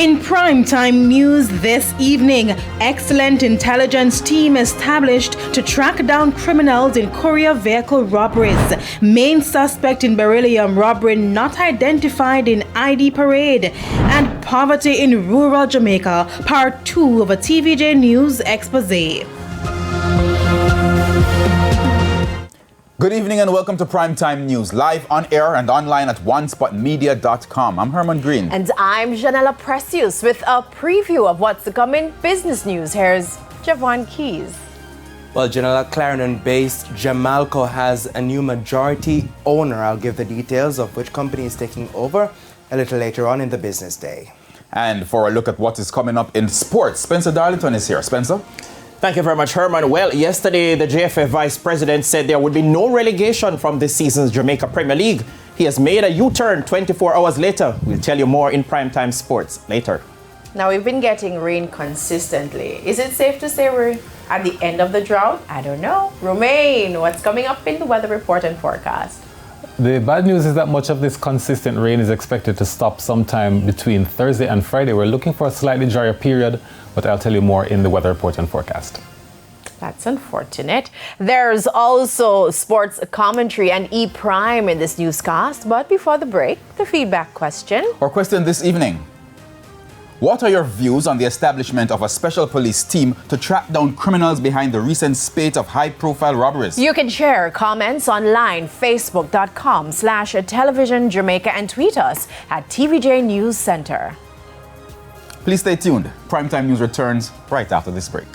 In primetime news this evening, excellent intelligence team established to track down criminals in courier vehicle robberies. Main suspect in beryllium robbery not identified in ID parade. And poverty in rural Jamaica, part 2 of a TVJ News expose. Good evening and welcome to Primetime News, live on air and online at onespotmedia.com. I'm Herman Green. And I'm Janella Precious with a preview of what's to come in business news. Here's Javon Keys. Well, Janella, Clarendon-based Jamalco has a new majority owner. I'll give the details of which company is taking over a little later on in the business day. And for a look at what is coming up in sports, Spencer Darlington is here. Spencer? Thank you very much, Herman. Well, yesterday, the JFF Vice President said there would be no relegation from this season's Jamaica Premier League. He has made a U-turn 24 hours later. We'll tell you more in Primetime Sports later. Now, we've been getting rain consistently. Is it safe to say we're at the end of the drought? I don't know. Romain, what's coming up in the weather report and forecast? The bad news is that much of this consistent rain is expected to stop sometime between Thursday and Friday. We're looking for a slightly drier period, but I'll tell you more in the weather report and forecast. That's unfortunate. There's also sports commentary and E-Prime in this newscast. But before the break, the feedback question. Our question this evening: what are your views on the establishment of a special police team to track down criminals behind the recent spate of high-profile robberies? You can share comments online, facebook.com/television Jamaica, and tweet us at TVJ News Center. Please stay tuned. Primetime News returns right after this break.